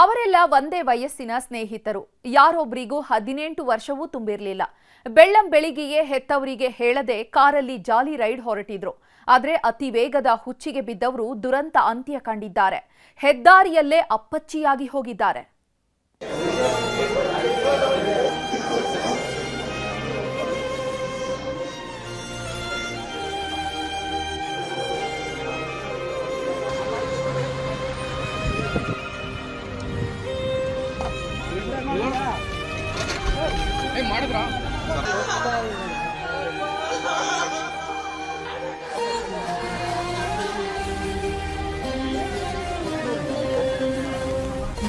ಅವರೆಲ್ಲ ಒಂದೇ ವಯಸ್ಸಿನ ಸ್ನೇಹಿತರು. ಯಾರೊಬ್ಬರಿಗೂ 18 ವರ್ಷವೂ ತುಂಬಿರಲಿಲ್ಲ. ಬೆಳ್ಳಂ ಬೆಳಿಗ್ಗೆಯೇ ಹೆತ್ತವರಿಗೆ ಹೇಳದೆ ಕಾರಲ್ಲಿ ಜಾಲಿ ರೈಡ್ ಹೊರಟಿದ್ರು. ಆದರೆ ಅತಿ ವೇಗದ ಹುಚ್ಚಿಗೆ ಬಿದ್ದವರು ದುರಂತ ಅಂತ್ಯ ಕಂಡಿದ್ದಾರೆ. ಹೆದ್ದಾರಿಯಲ್ಲೇ ಅಪ್ಪಚ್ಚಿಯಾಗಿ ಹೋಗಿದ್ದಾರೆ.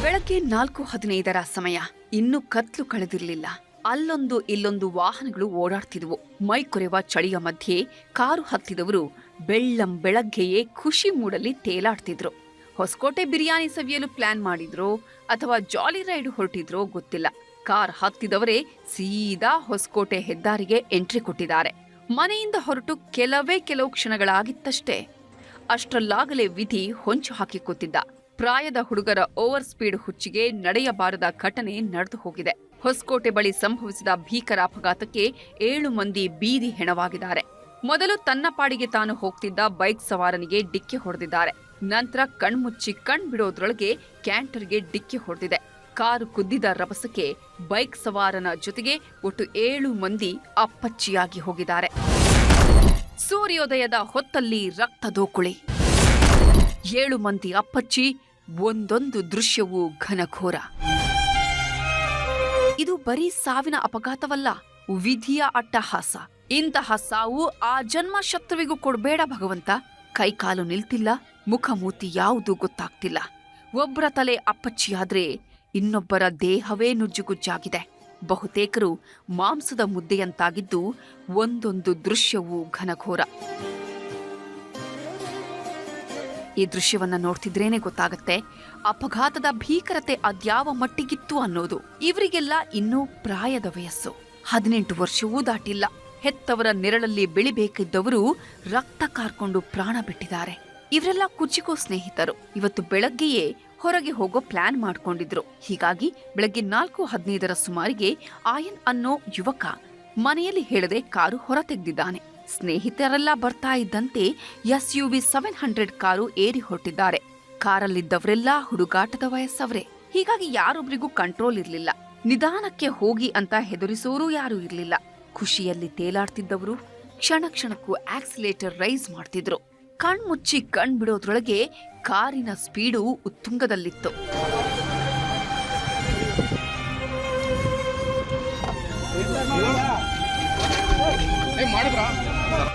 ಬೆಳಗ್ಗೆ 4:15 ಸಮಯ. ಇನ್ನೂ ಕತ್ಲು ಕಳೆದಿರಲಿಲ್ಲ. ಅಲ್ಲೊಂದು ಇಲ್ಲೊಂದು ವಾಹನಗಳು ಓಡಾಡ್ತಿದ್ವು. ಮೈ ಕೊರೆವ ಚಳಿಯ ಮಧ್ಯೆ ಕಾರು ಹತ್ತಿದವರು ಬೆಳ್ಳಂ ಬೆಳಗ್ಗೆಯೇ ಖುಷಿ ಮೂಡಲಿ ತೇಲಾಡ್ತಿದ್ರು. ಹೊಸಕೋಟೆ ಬಿರಿಯಾನಿ ಸವಿಯಲು ಪ್ಲಾನ್ ಮಾಡಿದ್ರೋ ಅಥವಾ ಜಾಲಿ ರೈಡ್ ಹೊರಟಿದ್ರೋ ಗೊತ್ತಿಲ್ಲ. ಕಾರ್ ಹತ್ತಿದವರೇ ಸೀದಾ ಹೊಸಕೋಟೆ ಹೆದ್ದಾರಿಗೆ ಎಂಟ್ರಿ ಕೊಟ್ಟಿದ್ದಾರೆ. ಮನೆಯಿಂದ ಹೊರಟು ಕೆಲವು ಕ್ಷಣಗಳಾಗಿತ್ತಷ್ಟೇ. ಅಷ್ಟರಲ್ಲಾಗಲೇ ವಿಧಿ ಹೊಂಚು ಹಾಕಿ ಕೂತಿದ್ದ. ಪ್ರಾಯದ ಹುಡುಗರ ಓವರ್ ಸ್ಪೀಡ್ ಹುಚ್ಚಿಗೆ ನಡೆಯಬಾರದ ಘಟನೆ ನಡೆದು ಹೋಗಿದೆ. ಹೊಸಕೋಟೆ ಬಳಿ ಸಂಭವಿಸಿದ ಭೀಕರ ಅಪಘಾತಕ್ಕೆ 7 ಮಂದಿ ಬೀದಿ ಹೆಣವಾಗಿದ್ದಾರೆ. ಮೊದಲು ತನ್ನ ಪಾಡಿಗೆ ತಾನು ಹೋಗ್ತಿದ್ದ ಬೈಕ್ ಸವಾರನಿಗೆ ಡಿಕ್ಕಿ ಹೊಡೆದಿದ್ದಾರೆ. ನಂತರ ಕಣ್ಮುಚ್ಚಿ ಬಿಡೋದ್ರೊಳಗೆ ಕ್ಯಾಂಟರ್ಗೆ ಡಿಕ್ಕಿ ಹೊಡೆದಿದೆ. ಕಾರು ಕುದ್ದಿದ ರಭಸಕ್ಕೆ ಬೈಕ್ ಸವಾರನ ಜೊತೆಗೆ ಒಟ್ಟು 7 ಮಂದಿ ಅಪ್ಪಚ್ಚಿಯಾಗಿ ಹೋಗಿದ್ದಾರೆ. ಸೂರ್ಯೋದಯದ ಹೊತ್ತಲ್ಲಿ ರಕ್ತದೋಕುಳಿ. 7 ಮಂದಿ ಅಪ್ಪಚ್ಚಿ, ಒಂದೊಂದು ದೃಶ್ಯವೂ ಘನಘೋರ. ಇದು ಬರೀ ಸಾವಿನ ಅಪಘಾತವಲ್ಲ, ವಿಧಿಯ ಅಟ್ಟಹಾಸ. ಇಂತಹ ಸಾವು ಆ ಜನ್ಮ ಶತ್ರುವಿಗೂ ಕೊಡಬೇಡ ಭಗವಂತ. ಕೈಕಾಲು ನಿಲ್ತಿಲ್ಲ, ಮುಖಮೂತಿ ಯಾವುದೂ ಗೊತ್ತಾಗ್ತಿಲ್ಲ. ಒಬ್ಬರ ತಲೆ ಅಪ್ಪಚ್ಚಿಯಾದ್ರೆ ಇನ್ನೊಬ್ಬರ ದೇಹವೇ ನುಜ್ಜುಗುಜ್ಜಾಗಿದೆ. ಬಹುತೇಕರು ಮಾಂಸದ ಮುದ್ದೆಯಂತಾಗಿದ್ದು, ಒಂದೊಂದು ದೃಶ್ಯವೂ ಘನಘೋರ. ಈ ದೃಶ್ಯವನ್ನ ನೋಡ್ತಿದ್ರೇನೆ ಗೊತ್ತಾಗತ್ತೆ ಅಪಘಾತದ ಭೀಕರತೆ ಅದ್ಯಾವ ಮಟ್ಟಿಗಿತ್ತು ಅನ್ನೋದು. ಇವರಿಗೆಲ್ಲ ಇನ್ನೂ ಪ್ರಾಯದ ವಯಸ್ಸು, 18 ವರ್ಷವೂ ದಾಟಿಲ್ಲ. ಹೆತ್ತವರ ನೆರಳಲ್ಲಿ ಬೆಳಿಬೇಕಿದ್ದವರು ರಕ್ತ ಕಾರ್ಕೊಂಡು ಪ್ರಾಣ ಬಿಟ್ಟಿದ್ದಾರೆ. ಇವರೆಲ್ಲ ಕುಚಿಕೋ ಸ್ನೇಹಿತರು. ಇವತ್ತು ಬೆಳಗ್ಗೆಯೇ ಹೊರಗೆ ಹೋಗೋ ಪ್ಲಾನ್ ಮಾಡ್ಕೊಂಡಿದ್ರು. ಹೀಗಾಗಿ ಬೆಳಗ್ಗೆ 4:15 ಸುಮಾರಿಗೆ ಆಯನ್ ಅನ್ನೋ ಯುವಕ ಮನೆಯಲ್ಲಿ ಹೇಳದೆ ಕಾರು ಹೊರ ತೆಗೆದಿದ್ದಾನೆ. ಸ್ನೇಹಿತರೆಲ್ಲ ಬರ್ತಾ ಇದ್ದಂತೆ SUV 700 ಕಾರು ಏರಿ ಹೊರಟಿದ್ದಾರೆ. ಕಾರಲ್ಲಿದ್ದವರೆಲ್ಲ ಹುಡುಗಾಟದ ವಯಸ್ಸವರೇ. ಹೀಗಾಗಿ ಯಾರೊಬ್ರಿಗೂ ಕಂಟ್ರೋಲ್ ಇರ್ಲಿಲ್ಲ. ನಿಧಾನಕ್ಕೆ ಹೋಗಿ ಅಂತ ಹೆದರಿಸೋರು ಯಾರೂ ಇರ್ಲಿಲ್ಲ. ಖುಷಿಯಲ್ಲಿ ತೇಲಾಡ್ತಿದ್ದವರು ಕ್ಷಣ ಕ್ಷಣಕ್ಕೂ ಆಕ್ಸಿಲೇಟರ್ ರೈಸ್ ಮಾಡ್ತಿದ್ರು. ಕಣ್ಮುಚ್ಚಿ ಬಿಡೋದ್ರೊಳಗೆ ಕಾರಿನ ಸ್ಪೀಡು ಉತ್ತುಂಗದಲ್ಲಿತ್ತು.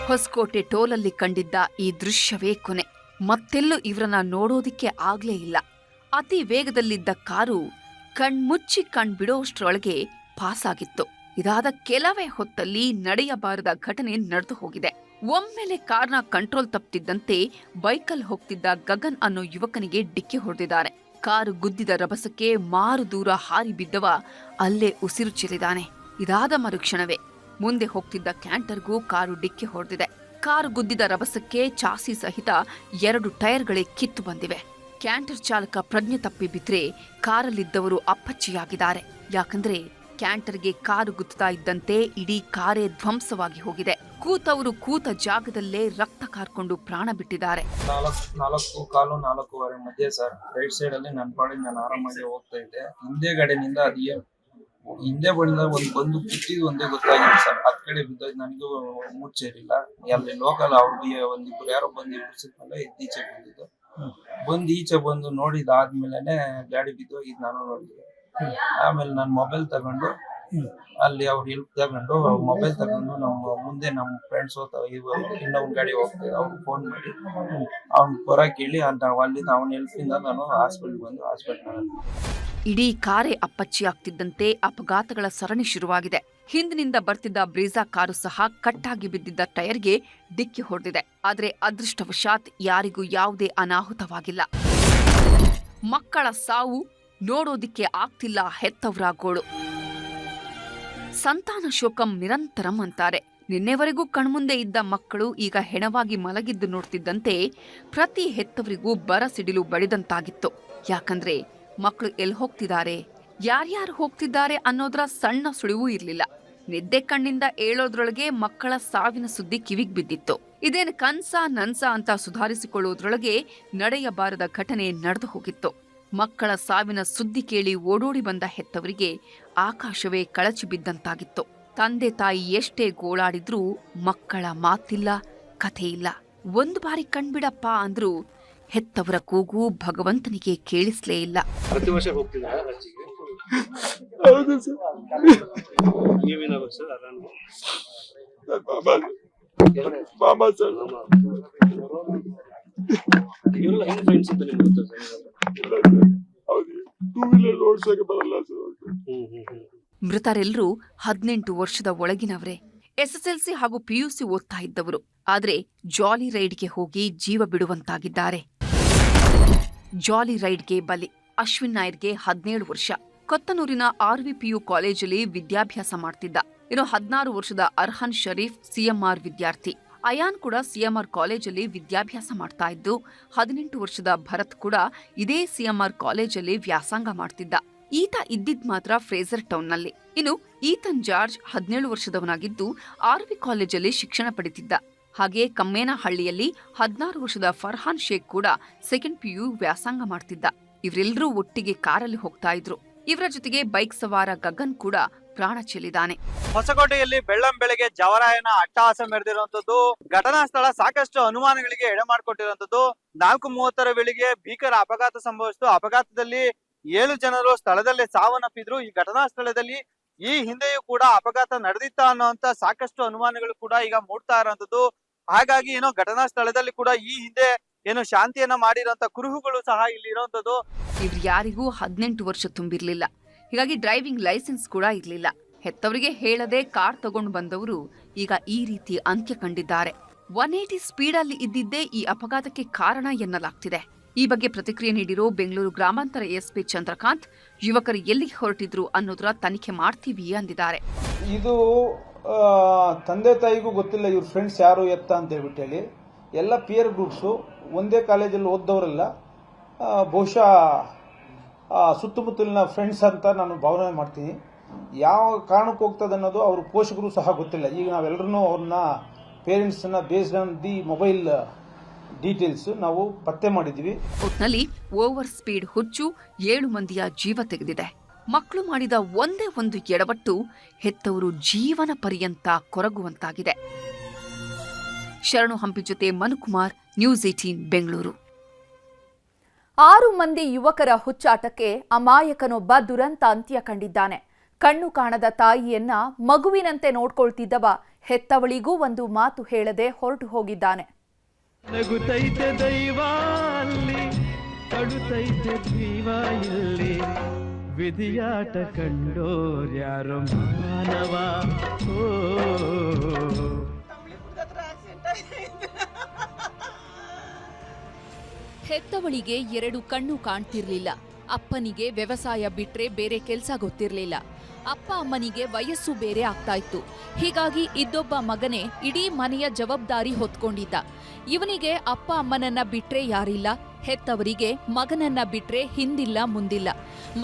ಹೊಸಕೋಟೆ ಟೋಲಲ್ಲಿ ಕಂಡಿದ್ದ ಈ ದೃಶ್ಯವೇ ಕೊನೆ. ಮತ್ತೆಲ್ಲೂ ಇವರನ್ನ ನೋಡೋದಿಕ್ಕೆ ಆಗ್ಲೇ ಇಲ್ಲ. ಅತಿ ವೇಗದಲ್ಲಿದ್ದ ಕಾರು ಕಣ್ಮುಚ್ಚಿ ಬಿಡೋಷ್ಟ್ರೊಳಗೆ ಪಾಸ್ ಆಗಿತ್ತು. ಇದಾದ ಕೆಲವೇ ಹೊತ್ತಲ್ಲಿ ನಡೆಯಬಾರದ ಘಟನೆ ನಡೆದು ಹೋಗಿದೆ. ಒಮ್ಮೆಲೆ ಕಾರ್ನ ಕಂಟ್ರೋಲ್ ತಪ್ಪಿದ್ದಂತೆ ಬೈಕಲ್ಲಿ ಹೋಗ್ತಿದ್ದ ಗಗನ್ ಅನ್ನೋ ಯುವಕನಿಗೆ ಡಿಕ್ಕಿ ಹೊಡೆದಿದ್ದಾರೆ. ಕಾರು ಗುದ್ದಿದ ರಭಸಕ್ಕೆ ಮಾರು ದೂರ ಹಾರಿ ಬಿದ್ದವ ಅಲ್ಲೇ ಉಸಿರು ಚೆಲ್ಲಿದಾನೆ. ಇದಾದ ಮರುಕ್ಷಣವೇ ಮುಂದೆ ಹೋಗ್ತಿದ್ದ ಕ್ಯಾಂಟರ್ಗೂ ಕಾರು ಡಿಕ್ಕಿ ಹೊಡೆದಿದೆ. ಕಾರು ಗುದ್ದಿದ ರಭಸಕ್ಕೆ ಚಾಸಿ ಸಹಿತ 2 ಟೈರ್ಗಳೇ ಕಿತ್ತು ಬಂದಿವೆ. ಕ್ಯಾಂಟರ್ ಚಾಲಕ ಪ್ರಜ್ಞೆ ತಪ್ಪಿ ಬಿದ್ರೆ ಕಾರಲ್ಲಿದ್ದವರು ಅಪ್ಪಚ್ಚಿಯಾಗಿದ್ದಾರೆ. ಯಾಕಂದ್ರೆ ಕ್ಯಾಂಟರ್ಗೆ ಕಾರು ಗುದ್ದುತ್ತಾ ಇದ್ದಂತೆ ಇಡೀ ಕಾರೇ ಧ್ವಂಸವಾಗಿ ಹೋಗಿದೆ. ಕೂತವರು ಕೂತ ಜಾಗದಲ್ಲೇ ರಕ್ತ ಕಾರ್ಕೊಂಡು ಪ್ರಾಣ ಬಿಟ್ಟಿದ್ದಾರೆ. 4:15 ಮಧ್ಯೆ ಸರ್, ರೈಟ್ ಸೈಡ್ ಅಲ್ಲಿ ನನ್ನ ಪಾಡಿಗೆ ನಾನು ಆರಾಮಾಗಿ ಹೋಗ್ತಾ ಇದ್ದೆ. ಹಿಂದೆ ಗಾಡಿನಿಂದ ಹಿಂದೆ ಬಳಿದ ಬಂದು ಕಿಟ್ಟಿದ್ ಒಂದೇ ಗೊತ್ತಾಗಿದೆ ಸರ್. ಹತ್ ಕಡೆ ಬಿದ್ದೋಯ್ತು. ನನಗೂ ಮುಚ್ಚೇರಿಲ್ಲ. ಅಲ್ಲಿ ಲೋಕಲ್ ಅವ್ರಿಗೆ ಒಂದಿಬ್ರು ಯಾರೋ ಬಂದು ಬಿಡಿಸಿದ್ಮೇಲೆ ಈಚೆ ಈಚೆ ಬಂದು ನೋಡಿದಾದ್ಮೇಲೆ ಗಾಡಿ ಬಿದ್ದೋಗಿದ್ ನಾನು ನೋಡಿದ್ದೆ. ಆಮೇಲೆ ನಾನು ಮೊಬೈಲ್ ತಗೊಂಡು ಅಲ್ಲಿ ಅವ್ರು ಹೆಲ್ಪ್ ತಗೊಂಡು ಮೊಬೈಲ್ ತಗೊಂಡು ನಮ್ಮ ಫ್ರೆಂಡ್ಸ್ ಇನ್ನೊಂದು ಗಾಡಿ ಹೋಗ್ತದೆ ಅವ್ರಿಗೆ ಫೋನ್ ಮಾಡಿ ಅವ್ನ ಹೊರ ಕೇಳಿ ಅಲ್ಲಿಂದ ಅವನ ಹೆಲ್ಪಿಂದ ನಾನು ಹಾಸ್ಪಿಟಲ್ ಇಡೀ ಕಾರೇ ಅಪ್ಪಚ್ಚಿ ಆಗ್ತಿದ್ದಂತೆ ಅಪಘಾತಗಳ ಸರಣಿ ಶುರುವಾಗಿದೆ. ಹಿಂದಿನಿಂದ ಬರ್ತಿದ್ದ ಬ್ರೀಜಾ ಕಾರು ಸಹ ಕಟ್ಟಾಗಿ ಬಿದ್ದಿದ್ದ ಟೈರ್ಗೆ ಡಿಕ್ಕಿ ಹೊಡೆದಿದೆ. ಆದರೆ ಅದೃಷ್ಟವಶಾತ್ ಯಾರಿಗೂ ಯಾವುದೇ ಅನಾಹುತವಾಗಿಲ್ಲ. ಮಕ್ಕಳ ಸಾವು ನೋಡೋದಿಕ್ಕೆ ಆಗ್ತಿಲ್ಲ ಹೆತ್ತವರ ಗೋಳು. ಸಂತಾನ ಶೋಕಂ ನಿರಂತರಂ ಅಂತಾರೆ. ನಿನ್ನೆವರೆಗೂ ಕಣ್ಮುಂದೆ ಇದ್ದ ಮಕ್ಕಳು ಈಗ ಹೆಣವಾಗಿ ಮಲಗಿದ್ದು ನೋಡ್ತಿದ್ದಂತೆ ಪ್ರತಿ ಹೆತ್ತವರಿಗೂ ಬರ ಸಿಡಿಲು ಬಡಿದಂತಾಗಿತ್ತು. ಯಾಕಂದ್ರೆ ಮಕ್ಕಳು ಎಲ್ಲಿ ಹೋಗ್ತಿದ್ದಾರೆ, ಯಾರ್ಯಾರು ಹೋಗ್ತಿದ್ದಾರೆ ಅನ್ನೋದ್ರ ಸಣ್ಣ ಸುಳಿವೂ ಇರ್ಲಿಲ್ಲ. ನಿದ್ದೆ ಕಣ್ಣಿಂದ ಏಳೋದ್ರೊಳಗೆ ಮಕ್ಕಳ ಸಾವಿನ ಸುದ್ದಿ ಕಿವಿಗ್ ಬಿದ್ದಿತ್ತು. ಇದೇನು ಕನ್ಸ ನನ್ಸ ಅಂತ ಸುಧಾರಿಸಿಕೊಳ್ಳುವುದ್ರೊಳಗೆ ನಡೆಯಬಾರದ ಘಟನೆ ನಡೆದು ಹೋಗಿತ್ತು. ಮಕ್ಕಳ ಸಾವಿನ ಸುದ್ದಿ ಕೇಳಿ ಓಡೋಡಿ ಬಂದ ಹೆತ್ತವರಿಗೆ ಆಕಾಶವೇ ಕಳಚಿ ಬಿದ್ದಂತಾಗಿತ್ತು. ತಂದೆ ತಾಯಿ ಎಷ್ಟೇ ಗೋಳಾಡಿದ್ರೂ ಮಕ್ಕಳ ಮಾತಿಲ್ಲ, ಕಥೆ ಇಲ್ಲ. ಒಂದು ಬಾರಿ ಕಣ್ಬಿಡಪ್ಪ ಅಂದ್ರೂ ಹೆತ್ತವರ ಕೂಗು ಭಗವಂತನಿಗೆ ಕೇಳಿಸ್ಲೇ ಇಲ್ಲ. ಪ್ರತಿ ವರ್ಷ ಹೋಗ್ತಿದ್ದಾರೆ ಅಜ್ಜಿಗೆ? ಹೌದು ಸರ್. ನೀವೇನಾಗ ಸರ್ ಆರಾಮ ಮಾಮ ಸರ್. ಇವರೆಲ್ಲ ಹೆಂಗ್ ಫ್ರೆಂಡ್ಸ್ ಅಂತ ನಿಮ್ಗೆ ಗೊತ್ತಾ ಸರ್? ಹೌದು, 2 ವೀಲರ್ ಓಡಿಸೋಕೆ ಬರಲ್ಲ ಸರ್. ಮೃತರೆಲ್ಲರೂ 18 ವರ್ಷದ ಒಳಗಿನವರೇ. ಎಸ್ಎಸ್ಎಲ್ಸಿ ಹಾಗೂ ಪಿಯುಸಿ ಓದ್ತಾ ಇದ್ದವರು. ಆದ್ರೆ ಜಾಲಿ ರೈಡ್ಗೆ ಹೋಗಿ ಜೀವ ಬಿಡುವಂತಾಗಿದ್ದಾರೆ. ಜಾಲಿ ರೈಡ್ಗೆ ಬಲಿ. ಅಶ್ವಿನ್ ನಾಯರ್ಗೆ 17 ವರ್ಷ. ಕೊತ್ತನೂರಿನ RVPU ಕಾಲೇಜಲ್ಲಿ ವಿದ್ಯಾಭ್ಯಾಸ ಮಾಡ್ತಿದ್ದ. ಇನ್ನು 16 ವರ್ಷದ ಅರ್ಹನ್ ಶರೀಫ್ CMR ವಿದ್ಯಾರ್ಥಿ. ಅಯಾನ್ ಕೂಡ CMR ಕಾಲೇಜಲ್ಲಿ ವಿದ್ಯಾಭ್ಯಾಸ ಮಾಡ್ತಾ ಇದ್ದು, 18 ವರ್ಷದ ಭರತ್ ಕೂಡ ಇದೇ CMR ಕಾಲೇಜಲ್ಲಿ ವ್ಯಾಸಂಗ ಮಾಡ್ತಿದ್ದ. ಈತ ಇದ್ದಿದ್ ಮಾತ್ರ ಫ್ರೇಸರ್ ಟೌನ್ನಲ್ಲಿ. ಇನ್ನು ಈತನ್ ಜಾರ್ಜ್ 17 ವರ್ಷದವನಾಗಿದ್ದು RV ಕಾಲೇಜಲ್ಲಿ ಶಿಕ್ಷಣ ಪಡೆದಿದ್ದ. ಹಾಗೆಯೇ ಕಮ್ಮೇನಹಳ್ಳಿಯಲ್ಲಿ 16 ವರ್ಷದ ಫರ್ಹಾನ್ ಶೇಖ್ ಕೂಡ 2nd PU ವ್ಯಾಸಂಗ ಮಾಡ್ತಿದ್ದ. ಇವರೆಲ್ಲರೂ ಒಟ್ಟಿಗೆ ಕಾರಲ್ಲಿ ಹೋಗ್ತಾ ಇದ್ರು. ಇವರ ಜೊತೆಗೆ ಬೈಕ್ ಸವಾರ ಗಗನ್ ಕೂಡ ಪ್ರಾಣ ಚೆಲ್ಲಿದ್ದಾನೆ. ಹೊಸಕೋಟೆಯಲ್ಲಿ ಬೆಳ್ಳಂ ಬೆಳಗ್ಗೆ ಜವರಾಯನ ಅಟ್ಟಹಾಸ ಮೆರೆದಿರುವಂತದ್ದು, ಘಟನಾ ಸ್ಥಳ ಸಾಕಷ್ಟು ಅನುಮಾನಗಳಿಗೆ ಎಡೆ ಮಾಡಿಕೊಟ್ಟಿರುವಂತದ್ದು. 4:30 ವೇಳೆಗೆ ಭೀಕರ ಅಪಘಾತ ಸಂಭವಿಸಿತು. ಅಪಘಾತದಲ್ಲಿ 7 ಜನರು ಸ್ಥಳದಲ್ಲೇ ಸಾವನ್ನಪ್ಪಿದ್ರು. ಈ ಘಟನಾ ಸ್ಥಳದಲ್ಲಿ ಈ ಹಿಂದೆಯೂ ಕೂಡ ಅಪಘಾತ ನಡೆದಿತ್ತ ಅನ್ನೋಂತ ಸಾಕಷ್ಟು ಅನುಮಾನಗಳು ಕೂಡ ಈಗ ಮೂಡ್ತಾ ಇರುವಂತದ್ದು. ಹಾಗಾಗಿ ಏನೋ ಘಟನಾ ಸ್ಥಳದಲ್ಲಿ ಕೂಡ ಈ ಹಿಂದೆ ಏನೋ ಶಾಂತಿಯನ್ನ ಮಾಡಿರುವಂತ ಕುರುಹುಗಳು ಸಹ ಇಲ್ಲಿ ಇರುವಂತದ್ದು. ಇವ್ರು ಯಾರಿಗೂ 18 ವರ್ಷ ತುಂಬಿರ್ಲಿಲ್ಲ. ಹೀಗಾಗಿ ಡ್ರೈವಿಂಗ್ ಲೈಸೆನ್ಸ್ ಕೂಡ ಇರ್ಲಿಲ್ಲ. ಹೆತ್ತವರಿಗೆ ಹೇಳದೆ ಕಾರ್ ತಗೊಂಡು ಬಂದವರು ಈಗ ಈ ರೀತಿ ಅಂತ್ಯ ಕಂಡಿದ್ದಾರೆ. 180 ಸ್ಪೀಡಲ್ಲಿ ಇದ್ದಿದ್ದೇ ಈ ಅಪಘಾತಕ್ಕೆ ಕಾರಣ ಎನ್ನಲಾಗ್ತಿದೆ. ಈ ಬಗ್ಗೆ ಪ್ರತಿಕ್ರಿಯೆ ನೀಡಿರೋ ಬೆಂಗಳೂರು ಗ್ರಾಮಾಂತರ SP ಚಂದ್ರಕಾಂತ್, ಯುವಕರು ಎಲ್ಲಿಗೆ ಹೊರಟಿದ್ರು ಅನ್ನೋದ್ರ ತನಿಖೆ ಮಾಡ್ತೀವಿ ಅಂದಿದ್ದಾರೆ. ಇದು ತಂದೆ ತಾಯಿಗೂ ಗೊತ್ತಿಲ್ಲ ಇವ್ರ ಫ್ರೆಂಡ್ಸ್ ಯಾರು ಎತ್ತ ಅಂತ ಹೇಳ್ಬಿಟ್ಟು ಎಲ್ಲ ಪಿಯರ್ ಗ್ರೂಪ್ಸು ಒಂದೇ ಕಾಲೇಜಲ್ಲಿ ಓದ್ದವರೆಲ್ಲ ಬಹುಶಃ ಸುತ್ತಮುತ್ತಲಿನ ಫ್ರೆಂಡ್ಸ್ ಅಂತ ನಾನು ಭಾವನೆ ಮಾಡ್ತೀನಿ. ಯಾವ ಕಾರಣಕ್ಕೆ ಹೋಗ್ತದೆ ಅನ್ನೋದು ಅವ್ರ ಪೋಷಕರು ಸಹ ಗೊತ್ತಿಲ್ಲ. ಈಗ ನಾವೆಲ್ಲರೂ ಅವ್ರನ್ನ ಪೇರೆಂಟ್ಸ್ನ based on the mobile details ನಾವು ಪತ್ತೆ ಮಾಡಿದ್ದೀವಿ. ಒಟ್ನಲ್ಲಿ ಓವರ್ ಸ್ಪೀಡ್ ಹುಚ್ಚು 7 ಮಂದಿಯ ಜೀವ ತೆಗೆದಿದೆ. ಮಕ್ಕಳು ಮಾಡಿದ ಒಂದೇ ಒಂದು ಎಡವಟ್ಟು ಹೆತ್ತವರು ಜೀವನ ಪರ್ಯಂತ ಕೊರಗುವಂತಾಗಿದೆ. ಶರಣು ಹಂಪಿ ಜೊತೆ ಮನುಕುಮಾರ್, ನ್ಯೂಸ್ 18 ಬೆಂಗಳೂರು. 6 ಮಂದಿ ಯುವಕರ ಹುಚ್ಚಾಟಕ್ಕೆ ಅಮಾಯಕನೊಬ್ಬ ದುರಂತ ಅಂತ್ಯ ಕಂಡಿದ್ದಾನೆ. ಕಣ್ಣು ಕಾಣದ ತಾಯಿಯನ್ನ ಮಗುವಿನಂತೆ ನೋಡ್ಕೊಳ್ತಿದ್ದವ ಹೆತ್ತವಳಿಗೂ ಒಂದು ಮಾತು ಹೇಳದೆ ಹೊರಟು ಹೋಗಿದ್ದಾನೆ. ನಗುತ್ತೈತೆ ದೈವ ಅಲ್ಲಿ, ಕಡುತ್ತೈತೆ ಜೀವ ಇಲ್ಲಿ, ವಿಧಿಯಾಟ ಕಂಡೋರ್ಯಾರೋ ಮಾನವ. ಹೆತ್ತವಳಿಗೆ 2 ಕಣ್ಣು ಕಾಣ್ತಿರ್ಲಿಲ್ಲ. ಅಪ್ಪನಿಗೆ ವ್ಯವಸಾಯ ಬಿಟ್ರೆ ಬೇರೆ ಕೆಲಸ ಗೊತ್ತಿರ್ಲಿಲ್ಲ. ಅಪ್ಪ ಅಮ್ಮನಿಗೆ ವಯಸ್ಸು ಬೇರೆ ಆಗ್ತಾ ಇತ್ತು. ಹೀಗಾಗಿ ಇದ್ದೊಬ್ಬ ಮಗನೇ ಇಡೀ ಮನೆಯ ಜವಾಬ್ದಾರಿ ಹೊತ್ಕೊಂಡಿದ್ದ. ಇವನಿಗೆ ಅಪ್ಪ ಅಮ್ಮನನ್ನ ಬಿಟ್ರೆ ಯಾರಿಲ್ಲ. ಹೆತ್ತವರಿಗೆ ಮಗನನ್ನ ಬಿಟ್ರೆ ಹಿಂದಿಲ್ಲ ಮುಂದಿಲ್ಲ.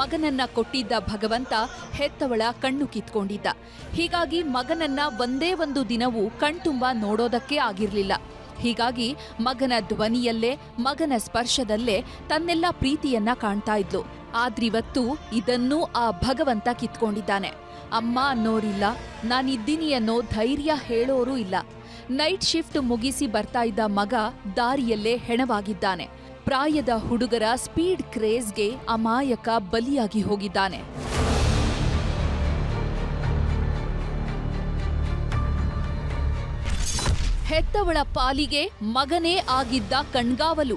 ಮಗನನ್ನ ಕೊಟ್ಟಿದ್ದ ಭಗವಂತ ಹೆತ್ತವಳ ಕಣ್ಣು ಕಿತ್ಕೊಂಡಿದ್ದ. ಹೀಗಾಗಿ ಮಗನನ್ನ ಒಂದೇ ಒಂದು ದಿನವೂ ಕಣ್ತುಂಬ ನೋಡೋದಕ್ಕೆ ಆಗಿರ್ಲಿಲ್ಲ. ಹೀಗಾಗಿ ಮಗನ ಧ್ವನಿಯಲ್ಲೇ, ಮಗನ ಸ್ಪರ್ಶದಲ್ಲೇ ತನ್ನೆಲ್ಲ ಪ್ರೀತಿಯನ್ನ ಕಾಣ್ತಾ ಇದ್ಲು. ಆದ್ರಿವತ್ತು ಇದನ್ನೂ ಆ ಭಗವಂತ ಕಿತ್ಕೊಂಡಿದ್ದಾನೆ. ಅಮ್ಮ ಅನ್ನೋರಿಲ್ಲ, ನಾನಿದ್ದೀನಿ ಅನ್ನೋ ಧೈರ್ಯ ಹೇಳೋರೂ ಇಲ್ಲ. ನೈಟ್ ಶಿಫ್ಟ್ ಮುಗಿಸಿ ಬರ್ತಾ ಇದ್ದ ಮಗ ದಾರಿಯಲ್ಲೇ ಹೆಣವಾಗಿದ್ದಾನೆ. ಪ್ರಾಯದ ಹುಡುಗರ ಸ್ಪೀಡ್ ಕ್ರೇಜ್ಗೆ ಅಮಾಯಕ ಬಲಿಯಾಗಿ ಹೋಗಿದ್ದಾನೆ. ಹೆತ್ತವಳ ಪಾಲಿಗೆ ಮಗನೇ ಆಗಿದ್ದ ಕಣ್ಗಾವಲು.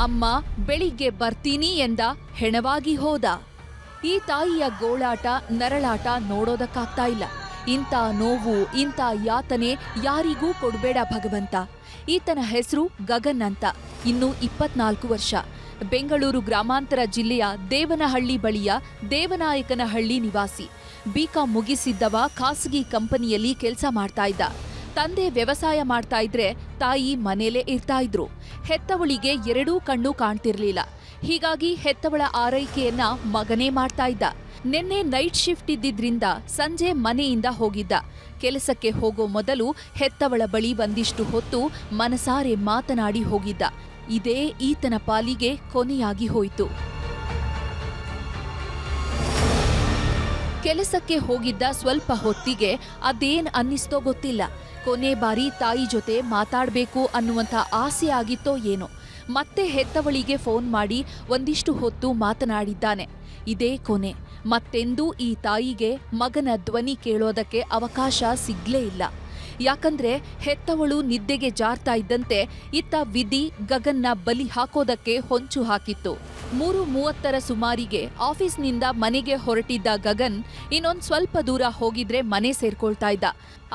ಅಮ್ಮ ಬೆಳಿಗ್ಗೆ ಬರ್ತೀನಿ ಎಂದ, ಹೆಣವಾಗಿ ಹೋದ. ಈ ತಾಯಿಯ ಗೋಳಾಟ, ನರಳಾಟ ನೋಡೋದಕ್ಕಾಗ್ತಾ ಇಲ್ಲ. ಇಂಥ ನೋವು, ಇಂಥ ಯಾತನೆ ಯಾರಿಗೂ ಕೊಡ್ಬೇಡ ಭಗವಂತ. ಈತನ ಹೆಸರು ಗಗನ್ ಅಂತ. ಇನ್ನು 24 ವರ್ಷ. ಬೆಂಗಳೂರು ಗ್ರಾಮಾಂತರ ಜಿಲ್ಲೆಯ ದೇವನಹಳ್ಳಿ ಬಳಿಯ ದೇವನಾಯಕನಹಳ್ಳಿ ನಿವಾಸಿ. BCom ಮುಗಿಸಿದ್ದವ ಖಾಸಗಿ ಕಂಪನಿಯಲ್ಲಿ ಕೆಲಸ ಮಾಡ್ತಾ ಇದ್ದ. ತಂದೆ ವ್ಯವಸಾಯ ಮಾಡ್ತಾ ಇದ್ರೆ ತಾಯಿ ಮನೇಲೇ ಇರ್ತಾ ಇದ್ರು. ಹೆತ್ತವಳಿಗೆ 2 ಕಣ್ಣು ಕಾಣ್ತಿರ್ಲಿಲ್ಲ. ಹೀಗಾಗಿ ಹೆತ್ತವಳ ಆರೈಕೆಯನ್ನ ಮಗನೇ ಮಾಡ್ತಾ ಇದ್ದ. ನಿನ್ನೆ ನೈಟ್ ಶಿಫ್ಟ್ ಇದ್ದಿದ್ರಿಂದ ಸಂಜೆ ಮನೆಯಿಂದ ಹೋಗಿದ್ದ. ಕೆಲಸಕ್ಕೆ ಹೋಗೋ ಮೊದಲು ಹೆತ್ತವಳ ಬಳಿ ಒಂದಿಷ್ಟು ಹೊತ್ತು ಮನಸಾರೆ ಮಾತನಾಡಿ ಹೋಗಿದ್ದ. ಇದೇ ಈತನ ಪಾಲಿಗೆ ಕೊನೆಯಾಗಿ ಹೋಯಿತು. ಕೆಲಸಕ್ಕೆ ಹೋಗಿದ್ದ ಸ್ವಲ್ಪ ಹೊತ್ತಿಗೆ ಅದೇನ್ ಅನ್ನಿಸ್ತೋ ಗೊತ್ತಿಲ್ಲ. ಕೊನೆ ಬಾರಿ ತಾಯಿ ಜೊತೆ ಮಾತಾಡ್ಬೇಕು ಅನ್ನುವಂಥ ಆಸೆ ಆಗಿತ್ತೋ ಏನೋ. ಮತ್ತೆ ಹೆತ್ತವಳಿಗೆ ಫೋನ್ ಮಾಡಿ ಒಂದಿಷ್ಟು ಹೊತ್ತು ಮಾತನಾಡಿದ್ದಾನೆ. ಇದೇ ಕೊನೆ. ಮತ್ತೆಂದೂ ಈ ತಾಯಿಗೆ ಮಗನ ಧ್ವನಿ ಕೇಳೋದಕ್ಕೆ ಅವಕಾಶ ಸಿಗ್ಲೇ ಇಲ್ಲ. ಯಾಕಂದ್ರೆ ಹೆತ್ತವಳು ನಿದ್ದೆಗೆ ಜಾರ್ತಾ ಇದ್ದಂತೆ ಇತ್ತ ವಿಧಿ ಗಗನ್ನ ಬಲಿ ಹಾಕೋದಕ್ಕೆ ಹೊಂಚು ಹಾಕಿತ್ತು. 3:30 ಸುಮಾರಿಗೆ ಆಫೀಸ್ನಿಂದ ಮನೆಗೆ ಹೊರಟಿದ್ದ ಗಗನ್ ಇನ್ನೊಂದ್ ಸ್ವಲ್ಪ ದೂರ ಹೋಗಿದ್ರೆ ಮನೆ ಸೇರ್ಕೊಳ್ತಾ ಇದ್ದ.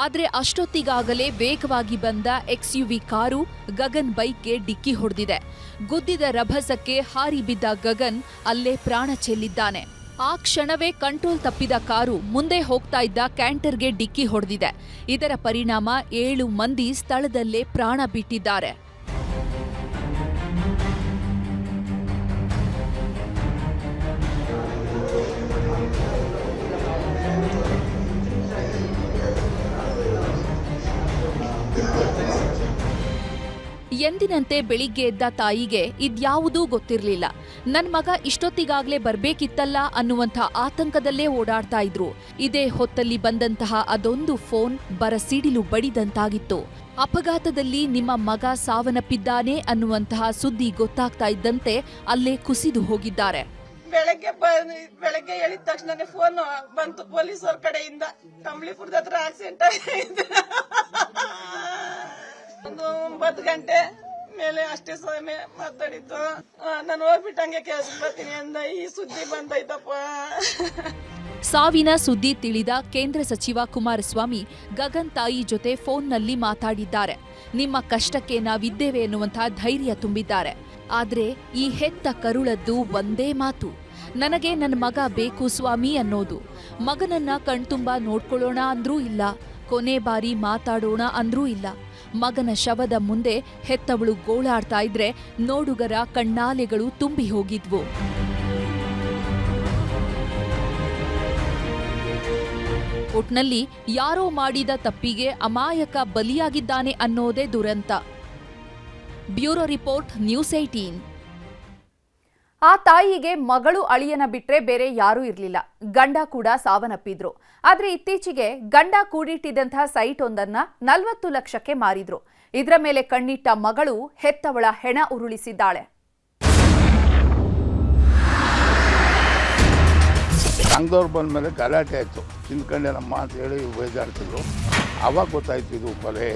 ಆದ್ರೆ ಅಷ್ಟೊತ್ತಿಗಾಗಲೇ ವೇಗವಾಗಿ ಬಂದ XUV ಕಾರು ಗಗನ್ ಬೈಕ್ಗೆ ಡಿಕ್ಕಿ ಹೊಡೆದಿದೆ. ಗುದ್ದಿದ ರಭಸಕ್ಕೆ ಹಾರಿ ಬಿದ್ದ ಗಗನ್ ಅಲ್ಲೇ ಪ್ರಾಣ ಚೆಲ್ಲಿದ್ದಾನೆ. ಆ ಕ್ಷಣವೇ ಕಂಟ್ರೋಲ್ ತಪ್ಪಿದ ಕಾರು ಮುಂದೆ ಹೋಗ್ತಾ ಇದ್ದ ಕ್ಯಾಂಟರ್ಗೆ ಡಿಕ್ಕಿ ಹೊಡೆದಿದೆ. ಇದರ ಪರಿಣಾಮ 7 ಮಂದಿ ಸ್ಥಳದಲ್ಲೇ ಪ್ರಾಣ ಬಿಟ್ಟಿದ್ದಾರೆ. ಎಂದಿನಂತೆ ಬೆಳಿಗ್ಗೆ ಎದ್ದ ತಾಯಿಗೆ ಇದ್ಯಾವುದೂ ಗೊತ್ತಿರಲಿಲ್ಲ. ನನ್ ಮಗ ಇಷ್ಟೊತ್ತಿಗಾಗ್ಲೇ ಬರ್ಬೇಕಿತ್ತಲ್ಲ ಅನ್ನುವಂಥ ಆತಂಕದಲ್ಲೇ ಓಡಾಡ್ತಾ ಇದ್ರು. ಇದೇ ಹೊತ್ತಲ್ಲಿ ಬಂದಂತಹ ಅದೊಂದು ಫೋನ್ ಬರಸಿಡಿಲು ಬಡಿದಂತಾಗಿತ್ತು. ಅಪಘಾತದಲ್ಲಿ ನಿಮ್ಮ ಮಗ ಸಾವನ್ನಪ್ಪಿದ್ದಾನೆ ಅನ್ನುವಂತಹ ಸುದ್ದಿ ಗೊತ್ತಾಗ್ತಾ ಇದ್ದಂತೆ ಅಲ್ಲೇ ಕುಸಿದು ಹೋಗಿದ್ದಾರೆ. ಬೆಳಗ್ಗೆ ಹೇಳಿದ ತಕ್ಷಣ ಫೋನ್ ಬಂತು ಪೊಲೀಸರ ಕಡೆಯಿಂದ. ಕಂಬಳಿಪುರದ ಹತ್ರ ಆಕ್ಸಿಡೆಂಟ್ ಆಗಿದೆ. ಒಂದು 9 ಗಂಟೆ ಮೇಲೆ ಅಷ್ಟೇ ಸಮಯ ಮಾತಾಡಿದ್ದು. ನಾನು ಹೋಗ್ಬಿಟ್ಟಂಗೆ ಕೆಲ್ಸಕ್ಕೆ ಬರ್ತೀನಿ ಅಂದ. ಈ ಸುದ್ದಿ ಬಂದೈತಪ್ಪ. ಸಾವಿನ ಸುದ್ದಿ ತಿಳಿದ ಕೇಂದ್ರ ಸಚಿವ ಕುಮಾರಸ್ವಾಮಿ ಗಗನ್ ತಾಯಿ ಜೊತೆ ಫೋನ್ನಲ್ಲಿ ಮಾತಾಡಿದ್ದಾರೆ. ನಿಮ್ಮ ಕಷ್ಟಕ್ಕೆ ನಾವಿದ್ದೇವೆ ಎನ್ನುವಂಥ ಧೈರ್ಯ ತುಂಬಿದ್ದಾರೆ. ಆದ್ರೆ ಈ ಹೆತ್ತ ಕರುಳದ್ದು ಒಂದೇ ಮಾತು, ನನಗೆ ನನ್ನ ಮಗ ಬೇಕು ಸ್ವಾಮಿ ಅನ್ನೋದು. ಮಗನನ್ನ ಕಣ್ತುಂಬ ನೋಡ್ಕೊಳ್ಳೋಣ ಅಂದ್ರೂ ಇಲ್ಲ, ಕೊನೆ ಬಾರಿ ಮಾತಾಡೋಣ ಅಂದ್ರೂ ಇಲ್ಲ. ಮಗನ ಶವದ ಮುಂದೆ ಹೆತ್ತವಳು ಗೋಳಾಡ್ತಾ ಇದ್ರೆ ನೋಡುಗರ ಕಣ್ಣಾಲೆಗಳು ತುಂಬಿ ಹೋಗಿದ್ವು. ಒಟ್ನಲ್ಲಿ ಯಾರೋ ಮಾಡಿದ ತಪ್ಪಿಗೆ ಅಮಾಯಕ ಬಲಿಯಾಗಿದ್ದಾನೆ ಅನ್ನೋದೇ ದುರಂತ. Bureau report, news 18. ಆ ತಾಯಿಗೆ ಮಗಳು ಅಳಿಯನ ಬಿಟ್ರೆ ಬೇರೆ ಯಾರೂ ಇರಲಿಲ್ಲ. ಗಂಡ ಕೂಡ ಸಾವನ್ನಪ್ಪಿದ್ರು. ಆದ್ರೆ ಇತ್ತೀಚೆಗೆ ಗಂಡ ಕೂಡಿಟ್ಟಿದ್ದಂತಹ ಸೈಟ್ ಒಂದನ್ನ 40 ಲಕ್ಷಕ್ಕೆ ಮಾರಿದ್ರು. ಇದರ ಮೇಲೆ ಕಣ್ಣಿಟ್ಟ ಮಗಳು ಹೆತ್ತವಳ ಹೆಣ ಉರುಳಿಸಿದ್ದಾಳೆ. ಸಂಘದವ್ರು ಬಂದ ಮೇಲೆ ಗಲಾಟೆ ಆಯ್ತು. ತಿನ್ಕೊಂಡೇನಮ್ಮ ಅಂತ ಹೇಳಿ ಬೇಜಾಡ್ತಿದ್ರು. ಅವಾಗ ಗೊತ್ತಾಯ್ತು ಇದು ಕೊಲೆ.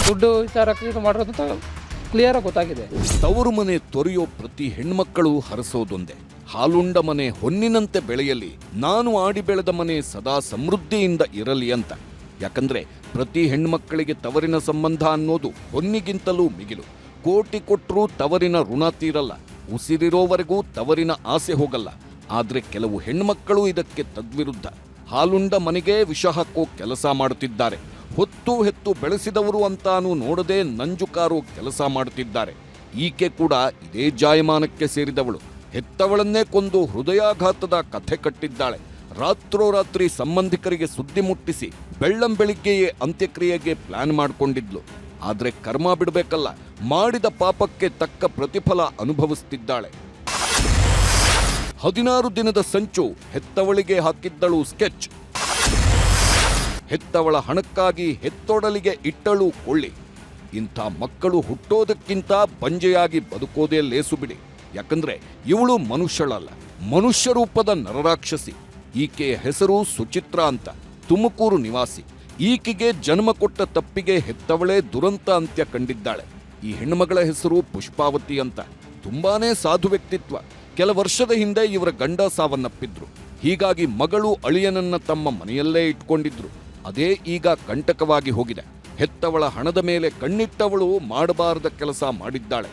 ದುಡ್ಡು ವಿಚಾರಕ್ಕೆ ಇದು ಮಾಡಿರೋದು ಕ್ಲಿಯರ್ ಆಗಿ ಗೊತ್ತಾಗಿದೆ. ತವರು ಮನೆ ತೊರೆಯೋ ಪ್ರತಿ ಹೆಣ್ಮಕ್ಕಳು ಹರಸೋದೊಂದೇ, ಹಾಲುಂಡ ಮನೆ ಹೊನ್ನಿನಂತೆ ಬೆಳೆಯಲಿ, ನಾನು ಆಡಿ ಬೆಳೆದ ಮನೆ ಸದಾ ಸಮೃದ್ಧಿಯಿಂದ ಇರಲಿ ಅಂತ. ಯಾಕಂದ್ರೆ ಪ್ರತಿ ಹೆಣ್ಮಕ್ಕಳಿಗೆ ತವರಿನ ಸಂಬಂಧ ಅನ್ನೋದು ಹೊನ್ನಿಗಿಂತಲೂ ಮಿಗಿಲು. ಕೋಟಿ ಕೊಟ್ಟರೂ ತವರಿನ ಋಣ ತೀರಲ್ಲ, ಉಸಿರಿರೋವರೆಗೂ ತವರಿನ ಆಸೆ ಹೋಗಲ್ಲ. ಆದ್ರೆ ಕೆಲವು ಹೆಣ್ಮಕ್ಕಳು ಇದಕ್ಕೆ ತದ್ವಿರುದ್ಧ. ಹಾಲುಂಡ ಮನೆಗೆ ವಿಷ ಹಾಕೋ ಕೆಲಸ ಮಾಡುತ್ತಿದ್ದಾರೆ. ಹೊತ್ತು ಹೆತ್ತು ಬೆಳೆಸಿದವರು ಅಂತಾನೂ ನೋಡದೆ ನಂಜುಕಾರೋ ಕೆಲಸ ಮಾಡುತ್ತಿದ್ದಾರೆ. ಈಕೆ ಕೂಡ ಇದೇ ಜಾಯಮಾನಕ್ಕೆ ಸೇರಿದವಳು. ಹೆತ್ತವಳನ್ನೇ ಕೊಂದು ಹೃದಯಾಘಾತದ ಕಥೆ ಕಟ್ಟಿದ್ದಾಳೆ. ರಾತ್ರೋರಾತ್ರಿ ಸಂಬಂಧಿಕರಿಗೆ ಸುದ್ದಿ ಮುಟ್ಟಿಸಿ ಬೆಳ್ಳಂಬೆಳಿಗ್ಗೆಯೇ ಅಂತ್ಯಕ್ರಿಯೆಗೆ ಪ್ಲಾನ್ ಮಾಡಿಕೊಂಡಿದ್ಲು. ಆದ್ರೆ ಕರ್ಮ ಬಿಡಬೇಕಲ್ಲ, ಮಾಡಿದ ಪಾಪಕ್ಕೆ ತಕ್ಕ ಪ್ರತಿಫಲ ಅನುಭವಿಸುತ್ತಿದ್ದಾಳೆ. 16 ದಿನದ ಸಂಚು, ಹೆತ್ತವಳಿಗೆ ಹಾಕಿದ್ದಳು ಸ್ಕೆಚ್. ಹೆತ್ತವಳ ಹಣಕ್ಕಾಗಿ ಹೆತ್ತೊಡಲಿಗೆ ಇಟ್ಟಳು ಕೊಳ್ಳಿ. ಇಂಥ ಮಕ್ಕಳು ಹುಟ್ಟೋದಕ್ಕಿಂತ ಬಂಜೆಯಾಗಿ ಬದುಕೋದೇ ಲೇಸು ಬಿಡಿ. ಯಾಕಂದ್ರೆ ಇವಳು ಮನುಷ್ಯಳಲ್ಲ, ಮನುಷ್ಯ ರೂಪದ ನರರಾಕ್ಷಸಿ. ಈಕೆಯ ಹೆಸರು ಸುಚಿತ್ರ ಅಂತ, ತುಮಕೂರು ನಿವಾಸಿ. ಈಕೆಗೆ ಜನ್ಮ ಕೊಟ್ಟ ತಪ್ಪಿಗೆ ಹೆತ್ತವಳೇ ದುರಂತ ಅಂತ್ಯ ಕಂಡಿದ್ದಾಳೆ. ಈ ಹೆಣ್ಣುಮಗಳ ಹೆಸರು ಪುಷ್ಪಾವತಿ ಅಂತ. ತುಂಬಾನೇ ಸಾಧು ವ್ಯಕ್ತಿತ್ವ. ಕೆಲ ವರ್ಷದ ಹಿಂದೆ ಇವರ ಗಂಡ ಸಾವನ್ನಪ್ಪಿದ್ರು. ಹೀಗಾಗಿ ಮಗಳು ಅಳಿಯನನ್ನ ತಮ್ಮ ಮನೆಯಲ್ಲೇ ಇಟ್ಕೊಂಡಿದ್ರು. ಅದೇ ಈಗ ಕಂಟಕವಾಗಿ ಹೋಗಿದೆ. ಹೆತ್ತವಳ ಹಣದ ಮೇಲೆ ಕಣ್ಣಿಟ್ಟವಳು ಮಾಡಬಾರದ ಕೆಲಸ ಮಾಡಿದ್ದಾಳೆ.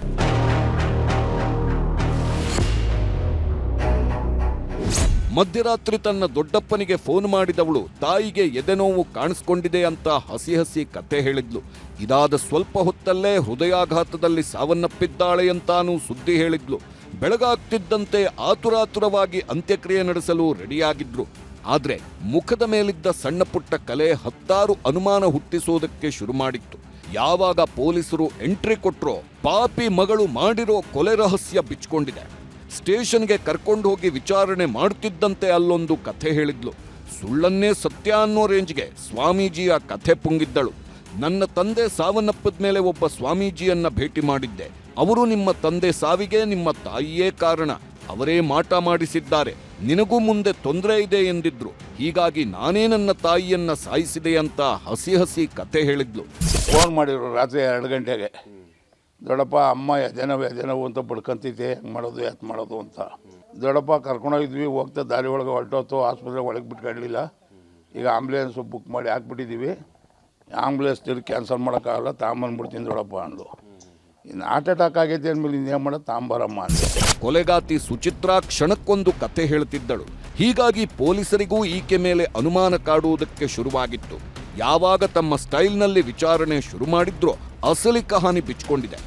ಮಧ್ಯರಾತ್ರಿ ತನ್ನ ದೊಡ್ಡಪ್ಪನಿಗೆ ಫೋನ್ ಮಾಡಿದವಳು ತಾಯಿಗೆ ಎದೆನೋವು ಕಾಣಿಸ್ಕೊಂಡಿದೆ ಅಂತ ಹಸಿ ಹಸಿ ಕತೆ ಹೇಳಿದ್ಲು. ಇದಾದ ಸ್ವಲ್ಪ ಹೊತ್ತಲ್ಲೇ ಹೃದಯಾಘಾತದಲ್ಲಿ ಸಾವನ್ನಪ್ಪಿದ್ದಾಳೆ ಅಂತಾನೂ ಸುದ್ದಿ ಹೇಳಿದ್ಲು. ಬೆಳಗಾಗ್ತಿದ್ದಂತೆ ಆತುರಾತುರವಾಗಿ ಅಂತ್ಯಕ್ರಿಯೆ ನಡೆಸಲು ರೆಡಿಯಾಗಿದ್ರು. ಆದ್ರೆ ಮುಖದ ಮೇಲಿದ್ದ ಸಣ್ಣ ಪುಟ್ಟ ಕಲೆ ಹತ್ತಾರು ಅನುಮಾನ ಹುಟ್ಟಿಸೋದಕ್ಕೆ ಶುರು ಮಾಡಿತ್ತು. ಯಾವಾಗ ಪೊಲೀಸರು ಎಂಟ್ರಿ ಕೊಟ್ರೋ ಪಾಪಿ ಮಗಳು ಮಾಡಿರೋ ಕೊಲೆ ರಹಸ್ಯ ಬಿಚ್ಕೊಂಡಿದೆ. ಸ್ಟೇಷನ್ಗೆ ಕರ್ಕೊಂಡು ಹೋಗಿ ವಿಚಾರಣೆ ಮಾಡುತ್ತಿದ್ದಂತೆ ಅಲ್ಲೊಂದು ಕಥೆ ಹೇಳಿದ್ಲು. ಸುಳ್ಳನ್ನೇ ಸತ್ಯ ಅನ್ನೋ ರೇಂಜ್ಗೆ ಸ್ವಾಮೀಜಿಯ ಕಥೆ ಪುಂಗಿದ್ದಳು. ನನ್ನ ತಂದೆ ಸಾವನ್ನಪ್ಪದ ಮೇಲೆ ಒಬ್ಬ ಸ್ವಾಮೀಜಿಯನ್ನ ಭೇಟಿ ಮಾಡಿದ್ದೆ. ಅವರು ನಿಮ್ಮ ತಂದೆ ಸಾವಿಗೆ ನಿಮ್ಮ ತಾಯಿಯೇ ಕಾರಣ, ಅವರೇ ಮಾಟ ಮಾಡಿಸಿದ್ದಾರೆ, ನಿನಗೂ ಮುಂದೆ ತೊಂದರೆ ಇದೆ ಎಂದಿದ್ರು. ಹೀಗಾಗಿ ನಾನೇ ನನ್ನ ತಾಯಿಯನ್ನ ಸಾಯಿಸಿದೆ ಅಂತ ಹಸಿ ಹಸಿ ಕತೆ ಹೇಳಿದ್ಲು. ಫೋನ್ ಮಾಡಿದ್ರು ರಾತ್ರಿ 2 ಗಂಟೆಗೆ, ದೊಡ್ಡಪ್ಪ ಅಮ್ಮ ಎದೆನವು ಅಂತ ಬಡ್ಕೊಂತೈತೆ, ಹೆಂಗೆ ಮಾಡೋದು ಯಾಕೆ ಮಾಡೋದು ಅಂತ. ದೊಡ್ಡಪ್ಪ ಕರ್ಕೊಂಡೋಗಿದ್ವಿ, ಹೋಗ್ತಾ ದಾರಿ ಒಳಗೆ ಹೊರಟೋತು, ಆಸ್ಪತ್ರೆ ಒಳಗೆ ಬಿಟ್ಕೊಳ್ಳಲಿಲ್ಲ. ಈಗ ಆಂಬುಲೆನ್ಸು ಬುಕ್ ಮಾಡಿ ಹಾಕ್ಬಿಟ್ಟಿದ್ದೀವಿ, ಆಂಬುಲೆನ್ಸ್ ಕ್ಯಾನ್ಸಲ್ ಮಾಡೋಕ್ಕಾಗಲ್ಲ, ತಾಂಬಂದ್ಬಿಡ್ತೀನಿ ದೊಡ್ಡಪ್ಪ ಅಂದು. ಇನ್ನು ಹಾರ್ಟ್ ಅಟ್ಯಾಕ್ ಆಗೈತೆ ಅಂದಮೇಲೆ ಇನ್ನೇನು ಮಾಡೋದು, ತಾಂಬರಮ್ಮ ಅಂದೆ. ಕೊಲೆಗಾತಿ ಸುಚಿತ್ರಾ ಕ್ಷಣಕ್ಕೊಂದು ಕತೆ ಹೇಳ್ತಿದ್ದಳು. ಹೀಗಾಗಿ ಪೊಲೀಸರಿಗೂ ಈಕೆ ಮೇಲೆ ಅನುಮಾನ ಕಾಡುವುದಕ್ಕೆ ಶುರುವಾಗಿತ್ತು. ಯಾವಾಗ ತಮ್ಮ ಸ್ಟೈಲ್ನಲ್ಲಿ ವಿಚಾರಣೆ ಶುರು ಮಾಡಿದ್ರೋ ಅಸಲಿ ಕಹಾನಿ ಬಿಚ್ಕೊಂಡಿದೆ.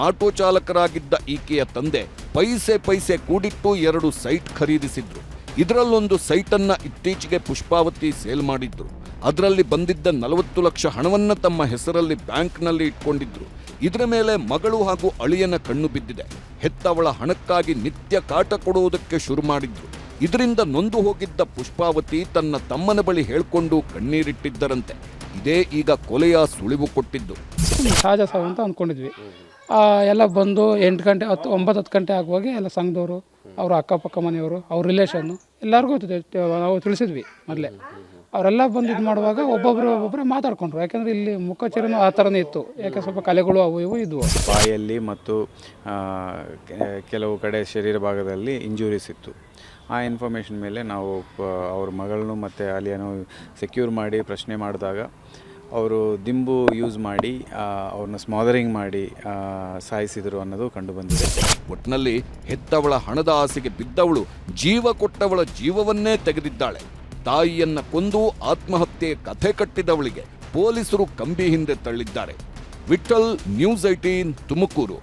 ಆಟೋ ಚಾಲಕರಾಗಿದ್ದ ಈಕೆಯ ತಂದೆ ಪೈಸೆ ಕೂಡಿಟ್ಟು 2 ಸೈಟ್ ಖರೀದಿಸಿದ್ರು. ಇದರಲ್ಲೊಂದು ಸೈಟನ್ನ ಇತ್ತೀಚೆಗೆ ಪುಷ್ಪಾವತಿ ಸೇಲ್ ಮಾಡಿದ್ರು. ಅದರಲ್ಲಿ ಬಂದಿದ್ದ 40 ಲಕ್ಷ ಹಣವನ್ನ ತಮ್ಮ ಹೆಸರಲ್ಲಿ ಬ್ಯಾಂಕ್ನಲ್ಲಿ ಇಟ್ಕೊಂಡಿದ್ರು. ಇದರ ಮೇಲೆ ಮಗಳು ಹಾಗೂ ಅಳಿಯನ ಕಣ್ಣು ಬಿದ್ದಿದೆ. ಹೆತ್ತವಳ ಹಣಕ್ಕಾಗಿ ನಿತ್ಯ ಕಾಟ ಕೊಡುವುದಕ್ಕೆ ಶುರು ಮಾಡಿದ್ರು. ಇದರಿಂದ ನೊಂದು ಹೋಗಿದ್ದ ಪುಷ್ಪಾವತಿ ತನ್ನ ತಮ್ಮನ ಬಳಿ ಹೇಳ್ಕೊಂಡು ಕಣ್ಣೀರಿಟ್ಟಿದ್ದರಂತೆ. ಇದೇ ಈಗ ಕೊಲೆಯ ಸುಳಿವು ಕೊಟ್ಟಿದ್ದು. ಸಹಜ ಸಾವು ಅಂತ ಅಂದ್ಕೊಂಡಿದ್ವಿ. ಎಲ್ಲ ಬಂದು 8 ಗಂಟೆ 9-10 ಗಂಟೆ ಆಗುವಾಗ ಎಲ್ಲ ಸಂಘದವರು, ಅವರ ಅಕ್ಕಪಕ್ಕ ಮನೆಯವರು, ಅವ್ರ ರಿಲೇಷನ್ನು ಎಲ್ಲರಿಗೂ ನಾವು ತಿಳಿಸಿದ್ವಿ ಮೊದಲೇ. ಅವರೆಲ್ಲ ಬಂದು ಇದು ಮಾಡುವಾಗ ಒಬ್ಬೊಬ್ಬರೇ ಮಾತಾಡ್ಕೊಂಡ್ರು. ಯಾಕಂದರೆ ಇಲ್ಲಿ ಮುಖಚರ್ಯನೂ ಆ ಥರನೇ ಇತ್ತು. ಯಾಕೆ ಸ್ವಲ್ಪ ಕಲೆಗಳು ಅವು ಇವು ಇದ್ವು. ಬಾಯಲ್ಲಿ ಮತ್ತು ಕೆಲವು ಕಡೆ ಶರೀರ ಭಾಗದಲ್ಲಿ ಇಂಜುರೀಸ್ ಇತ್ತು. ಆ ಇನ್ಫಾರ್ಮೇಷನ್ ಮೇಲೆ ನಾವು ಅವ್ರ ಮಗಳನ್ನು ಮತ್ತು ಅಲಿಯನ್ನು ಸೆಕ್ಯೂರ್ ಮಾಡಿ ಪ್ರಶ್ನೆ ಮಾಡಿದಾಗ ಅವರು ದಿಂಬು ಯೂಸ್ ಮಾಡಿ ಅವ್ರನ್ನ ಸ್ಮಾದರಿಂಗ್ ಮಾಡಿ ಸಾಯಿಸಿದರು ಅನ್ನೋದು ಕಂಡುಬಂದಿದೆ. ಒಟ್ಟಿನಲ್ಲಿ ಹೆತ್ತವಳ ಹಣದ ಆಸೆಗೆ ಬಿದ್ದವಳು ಜೀವ ಕೊಟ್ಟವಳ ಜೀವವನ್ನೇ ತೆಗೆದಿದ್ದಾಳೆ. ತಾಯಿಯನ್ನ ಕೊಂದು ಆತ್ಮಹತ್ಯೆ ಕಥೆ ಕಟ್ಟಿದವಳಿಗೆ ಪೊಲೀಸರು ಕಂಬಿ ಹಿಂದೆ ತಳ್ಳಿದ್ದಾರೆ. ವಿಠಲ್, ನ್ಯೂಸ್ 18, ತುಮಕೂರು.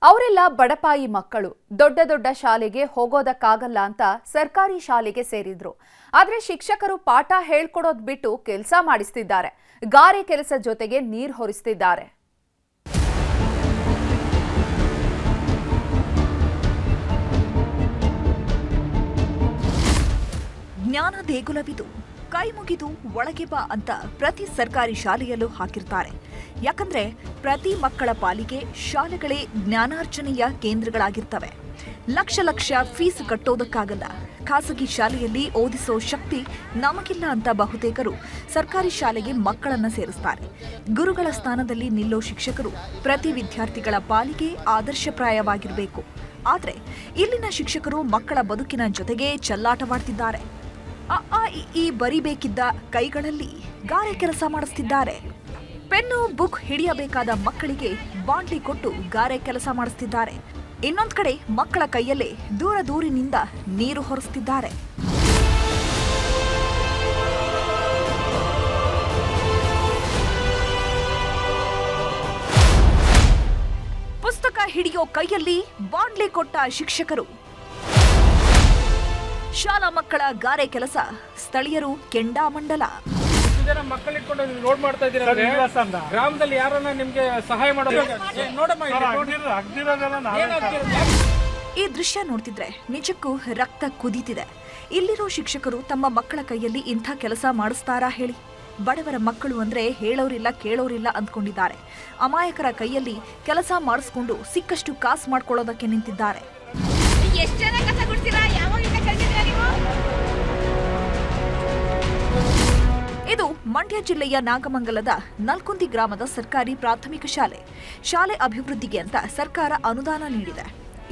ಅವರೆಲ್ಲ ಬಡಪಾಯಿ ಮಕ್ಕಳು, ದೊಡ್ಡ ಶಾಲೆಗೆ ಹೋಗೋದಕ್ಕಾಗಲ್ಲ ಅಂತ ಸರ್ಕಾರಿ ಶಾಲೆಗೆ ಸೇರಿದ್ರು. ಆದ್ರೆ ಶಿಕ್ಷಕರು ಪಾಠ ಹೇಳ್ಕೊಡೋದ್ ಬಿಟ್ಟು ಕೆಲಸ ಮಾಡಿಸ್ತಿದ್ದಾರೆ. ಗಾರೆ ಕೆಲಸ ಜೊತೆಗೆ ನೀರು ಹೊರಿಸ್ತಿದ್ದಾರೆ. ಜ್ಞಾನ ದೇಗುಲವಿದು, ಕೈ ಮುಗಿದು ಒಳಗೆ ಬಾ ಅಂತ ಪ್ರತಿ ಸರ್ಕಾರಿ ಶಾಲೆಯಲ್ಲೂ ಹಾಕಿರ್ತಾರೆ. ಯಾಕಂದ್ರೆ ಪ್ರತಿ ಮಕ್ಕಳ ಪಾಲಿಗೆ ಶಾಲೆಗಳೇ ಜ್ಞಾನಾರ್ಜನೆಯ ಕೇಂದ್ರಗಳಾಗಿರ್ತವೆ. ಲಕ್ಷ ಫೀಸ್ ಕಟ್ಟೋದಕ್ಕಾಗಲ್ಲ. ಖಾಸಗಿ ಶಾಲೆಯಲ್ಲಿ ಓದಿಸೋ ಶಕ್ತಿ ನಮಗಿಲ್ಲ ಅಂತ ಬಹುತೇಕರು ಸರ್ಕಾರಿ ಶಾಲೆಗೆ ಮಕ್ಕಳನ್ನ ಸೇರಿಸ್ತಾರೆ. ಗುರುಗಳ ಸ್ಥಾನದಲ್ಲಿ ನಿಲ್ಲೋ ಶಿಕ್ಷಕರು ಪ್ರತಿ ವಿದ್ಯಾರ್ಥಿಗಳ ಪಾಲಿಗೆ ಆದರ್ಶಪ್ರಾಯವಾಗಿರಬೇಕು. ಆದ್ರೆ ಇಲ್ಲಿನ ಶಿಕ್ಷಕರು ಮಕ್ಕಳ ಬದುಕಿನ ಜೊತೆಗೆ ಚೆಲ್ಲಾಟವಾಡ್ತಿದ್ದಾರೆ. ಈ ಬರಿಬೇಕಿದ್ದ ಕೈಗಳಲ್ಲಿ ಗಾರೆ ಕೆಲಸ ಮಾಡಿಸ್ತಿದ್ದಾರೆ. ಪೆನ್ನು ಬುಕ್ ಹಿಡಿಯಬೇಕಾದ ಮಕ್ಕಳಿಗೆ ಬಾಂಡ್ಲಿ ಕೊಟ್ಟು ಗಾರೆ ಕೆಲಸ ಮಾಡಿಸ್ತಿದ್ದಾರೆ. ಇನ್ನೊಂದ್ ಕಡೆ ಮಕ್ಕಳ ಕೈಯಲ್ಲೇ ದೂರದೂರಿನಿಂದ ನೀರು ಹೊರಿಸ್ತಿದ್ದಾರೆ. ಪುಸ್ತಕ ಹಿಡಿಯೋ ಕೈಯಲ್ಲಿ ಬಾಂಡ್ಲಿ ಕೊಟ್ಟ ಶಿಕ್ಷಕರು. ಶಾಲಾ ಮಕ್ಕಳ ಗಾರೆ ಕೆಲಸ, ಸ್ಥಳೀಯರು ಕೆಂಡಾಮಂಡಲ. ಮಕ್ಕಳಿಟ್ಕೊಂಡು ಲೋಡ್ ಮಾಡ್ತಾ ಇದ್ದೀರಾ? ಗ್ರಾಮದಲ್ಲಿ ಯಾರನ್ನ ನಿಮ್ಗೆ ಸಹಾಯ ಮಾಡೋದು? ಈ ದೃಶ್ಯ ನೋಡ್ತಿದ್ರೆ ನಿಜಕ್ಕೂ ರಕ್ತ ಕುದೀತಿದೆ. ಇಲ್ಲಿರೋ ಶಿಕ್ಷಕರು ತಮ್ಮ ಮಕ್ಕಳ ಕೈಯಲ್ಲಿ ಇಂಥ ಕೆಲಸ ಮಾಡಿಸ್ತಾರಾ ಹೇಳಿ? ಬಡವರ ಮಕ್ಕಳು ಅಂದ್ರೆ ಹೇಳೋರಿಲ್ಲ ಕೇಳೋರಿಲ್ಲ ಅಂದ್ಕೊಂಡಿದ್ದಾರೆ. ಅಮಾಯಕರ ಕೈಯಲ್ಲಿ ಕೆಲಸ ಮಾಡಿಸ್ಕೊಂಡು ಸಿಕ್ಕಷ್ಟು ಕಾಸು ಮಾಡ್ಕೊಳ್ಳೋದಕ್ಕೆ ನಿಂತಿದ್ದಾರೆ. ಇದು ಮಂಡ್ಯ ಜಿಲ್ಲೆಯ ನಾಗಮಂಗಲದ ನಲ್ಕುಂದಿ ಗ್ರಾಮದ ಸರ್ಕಾರಿ ಪ್ರಾಥಮಿಕ ಶಾಲೆ. ಶಾಲೆ ಅಭಿವೃದ್ಧಿಗೆ ಅಂತ ಸರ್ಕಾರ ಅನುದಾನ ನೀಡಿದೆ.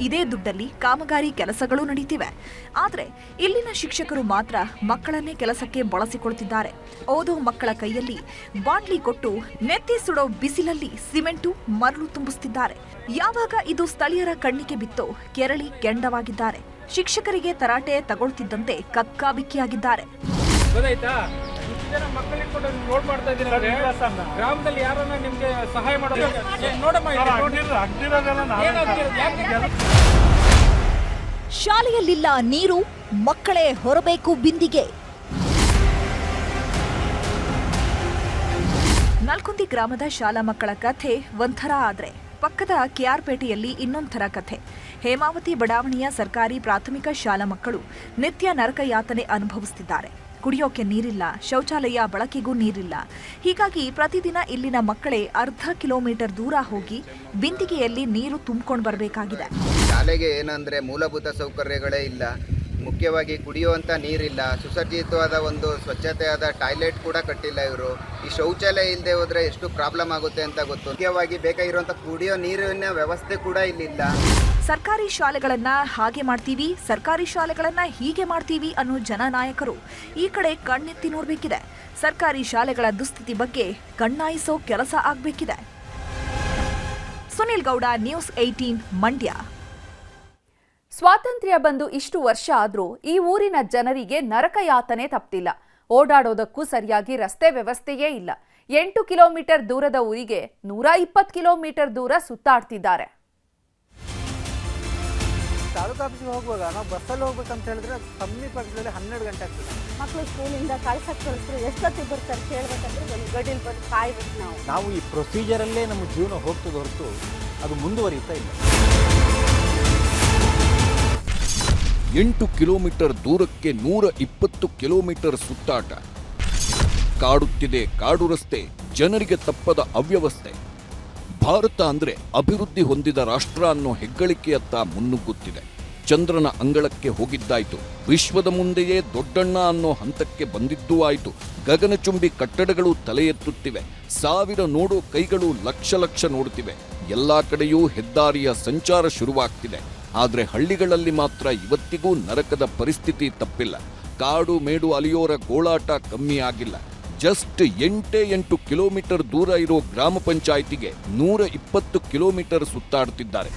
ಇದೇ ದುಡ್ಡಲ್ಲಿ ಕಾಮಗಾರಿ ಕೆಲಸಗಳು ನಡೀತಿವೆ. ಆದ್ರೆ ಇಲ್ಲಿನ ಶಿಕ್ಷಕರು ಮಾತ್ರ ಮಕ್ಕಳನ್ನೇ ಕೆಲಸಕ್ಕೆ ಬಳಸಿಕೊಳ್ತಿದ್ದಾರೆ. ಓದೋ ಮಕ್ಕಳ ಕೈಯಲ್ಲಿ ಬಾಂಡ್ಲಿ ಕೊಟ್ಟು ನೆತ್ತಿ ಸುಡೋ ಬಿಸಿಲಲ್ಲಿ ಸಿಮೆಂಟು ಮರಳು ತುಂಬಿಸ್ತಿದ್ದಾರೆ. ಯಾವಾಗ ಇದು ಸ್ಥಳೀಯರ ಕಣ್ಣಿಗೆ ಬಿತ್ತೋ ಕೆರಳಿ ಕೆಂಡವಾಗಿದ್ದಾರೆ. ಶಿಕ್ಷಕರಿಗೆ ತರಾಟೆ ತಗೊಳ್ತಿದ್ದಂತೆ ಕಕ್ಕಾಬಿಕ್ಕಿಯಾಗಿದ್ದಾರೆ. ಇಷ್ಟು ಜನ ಮಕ್ಕಳಿಗೆ ಕೂಡ ರೋಡ್ ಮಾಡ್ತಾ ಇದ್ದೀರಾ ಗ್ರಾಮದಲ್ಲಿ ಯಾರನ್ನ ನಿಮ್ಗೆ ಸಹಾಯ ಮಾಡೋದು ನೋಡಮ್ಮ ಶಾಲೆಯಲ್ಲಿಲ್ಲ ನೀರು, ಮಕ್ಕಳೇ ಹೊರಬೇಕು ಬಿಂದಿಗೆ. ನಲ್ಕುಂದಿ ಗ್ರಾಮದ ಶಾಲಾ ಮಕ್ಕಳ ಕಥೆ ಒಂಥರ ಆದ್ರೆ ಪಕ್ಕದ ಕೆಆರ್ಪೇಟೆಯಲ್ಲಿ ಇನ್ನೊಂಥರ ಕಥೆ. ಹೇಮಾವತಿ ಬಡಾವಣೆಯ ಸರ್ಕಾರಿ ಪ್ರಾಥಮಿಕ ಶಾಲಾ ಮಕ್ಕಳು ನಿತ್ಯ ನರಕ ಯಾತನೆ ಅನುಭವಿಸುತ್ತಿದ್ದಾರೆ. ಕುಡಿಯೋಕೆ ನೀರಿಲ್ಲ, ಶೌಚಾಲಯ ಬಳಕೆಗೂ ನೀರಿಲ್ಲ. ಹೀಗಾಗಿ ಪ್ರತಿದಿನ ಇಲ್ಲಿನ ಮಕ್ಕಳೇ ಅರ್ಧ ಕಿಲೋಮೀಟರ್ ದೂರ ಹೋಗಿ ಬಿಂದಿಗೆಯಲ್ಲಿ ನೀರು ತುಂಬಿಕೊಂಡು ಬರಬೇಕಾಗಿದೆ. ಶಾಲೆಗೆ ಏನಂದ್ರೆ ಮೂಲಭೂತ ಸೌಕರ್ಯಗಳೇ ಇಲ್ಲ. ಮುಖ್ಯವಾಗಿ ಕುಡಿಯುವಂಥ ನೀರಿಲ್ಲ, ಸುಸಜ್ಜಿತವಾದ ಒಂದು ಸ್ವಚ್ಛತೆಯಾದ ಟಾಯ್ಲೆಟ್ ಕೂಡ ಕಟ್ಟಿಲ್ಲ ಇವರು. ಈ ಶೌಚಾಲಯ ಇಲ್ಲದೆ ಹೋದರೆ ಎಷ್ಟು ಪ್ರಾಬ್ಲಮ್ ಆಗುತ್ತೆ ಅಂತ ಗೊತ್ತು. ಮುಖ್ಯವಾಗಿ ಬೇಕಾಗಿರುವಂಥ ಕುಡಿಯೋ ನೀರಿನ ವ್ಯವಸ್ಥೆ ಕೂಡ ಇಲ್ಲಿಲ್ಲ. ಸರ್ಕಾರಿ ಶಾಲೆಗಳನ್ನ ಹಾಗೆ ಮಾಡ್ತೀವಿ, ಸರ್ಕಾರಿ ಶಾಲೆಗಳನ್ನ ಹೀಗೆ ಮಾಡ್ತೀವಿ ಅನ್ನೋ ಜನನಾಯಕರು ಈ ಕಡೆ ಕಣ್ಣೆತ್ತಿ ನೋಡಬೇಕಿದೆ. ಸರ್ಕಾರಿ ಶಾಲೆಗಳ ದುಸ್ಥಿತಿ ಬಗ್ಗೆ ಕಣ್ಣಾಯಿಸೋ ಕೆಲಸ ಆಗಬೇಕಿದೆ. ಸುನಿಲ್ ಗೌಡ, ನ್ಯೂಸ್ 18, ಮಂಡ್ಯ. ಸ್ವಾತಂತ್ರ್ಯ ಬಂದು ಇಷ್ಟು ವರ್ಷ ಆದ್ರೂ ಈ ಊರಿನ ಜನರಿಗೆ ನರಕ ಯಾತನೆ ತಪ್ಪಿಲ್ಲ. ಓಡಾಡೋದಕ್ಕೂ ಸರಿಯಾಗಿ ರಸ್ತೆ ವ್ಯವಸ್ಥೆಯೇ ಇಲ್ಲ. 8 ಕಿಲೋಮೀಟರ್ ದೂರದ ಊರಿಗೆ 120 ಕಿಲೋಮೀಟರ್ ದೂರ ಸುತ್ತಾಡ್ತಿದ್ದಾರೆ. ತಾಲೂಕು ಆಫೀಸ್ಗೆ ಹೋಗುವಾಗ ನಾವು ಬಸ್ಸಲ್ಲಿ ಹೋಗ್ಬೇಕಂತ ಹೇಳಿದ್ರೆ ಕಮ್ಮಿ ಪಕ್ಷದಲ್ಲಿ 12 ಗಂಟೆ ಆಗ್ತದೆ. ಮಕ್ಕಳು ಸ್ಕೂಲಿಂದ ಕಳ್ಸಕ್ಕೆ ಕಳಿಸ್ತಾರೆ, ಎಷ್ಟೊತ್ತಿಗೆ ಬರ್ತಾರೆ ಕೇಳ್ಬೇಕಂದ್ರೆ ಒಂದು ಗಡಿಯಲ್ಲಿ ಬಂದು ಕಾಯ್ಬೇಕು. ನಾವು ಈ ಪ್ರೊಸೀಜರಲ್ಲೇ ನಮ್ಮ ಜೀವನ ಹೋಗ್ತದೆ ಹೊರತು ಅದು ಮುಂದುವರಿಯುತ್ತಾ ಇಲ್ಲ. 8 ಕಿಲೋಮೀಟರ್ ದೂರಕ್ಕೆ 120 ಕಿಲೋಮೀಟರ್ ಸುತ್ತಾಟ. ಕಾಡುತ್ತಿದೆ ಕಾಡು ರಸ್ತೆ, ಜನರಿಗೆ ತಪ್ಪದ ಅವ್ಯವಸ್ಥೆ. ಭಾರತ ಅಂದ್ರೆ ಅಭಿವೃದ್ಧಿ ಹೊಂದಿದ ರಾಷ್ಟ್ರ ಅನ್ನೋ ಹೆಗ್ಗಳಿಕೆಯತ್ತ ಮುನ್ನುಗ್ಗುತ್ತಿದೆ. ಚಂದ್ರನ ಅಂಗಳಕ್ಕೆ ಹೋಗಿದ್ದಾಯ್ತು, ವಿಶ್ವದ ಮುಂದೆಯೇ ದೊಡ್ಡಣ್ಣ ಅನ್ನೋ ಹಂತಕ್ಕೆ ಬಂದಿದ್ದೂ ಆಯ್ತು. ಗಗನಚುಂಬಿ ಕಟ್ಟಡಗಳು ತಲೆ ಎತ್ತುತ್ತಿವೆ, 1000 ನೋಡೋ ಕೈಗಳು ಲಕ್ಷ ಲಕ್ಷ ನೋಡುತ್ತಿವೆ. ಎಲ್ಲಾ ಕಡೆಯೂ ಹೆದ್ದಾರಿಯ ಸಂಚಾರ ಶುರುವಾಗ್ತಿದೆ. ಆದ್ರೆ ಹಳ್ಳಿಗಳಲ್ಲಿ ಮಾತ್ರ ಇವತ್ತಿಗೂ ನರಕದ ಪರಿಸ್ಥಿತಿ ತಪ್ಪಿಲ್ಲ. ಕಾಡು ಮೇಡು ಅಲಿಯೋರ ಗೋಳಾಟ ಕಮ್ಮಿ ಆಗಿಲ್ಲ. ಜಸ್ಟ್ 8 ಕಿಲೋಮೀಟರ್ ದೂರ ಇರೋ ಗ್ರಾಮ ಪಂಚಾಯಿತಿಗೆ 120 ಕಿಲೋಮೀಟರ್ ಸುತ್ತಾಡುತ್ತಿದ್ದಾರೆ.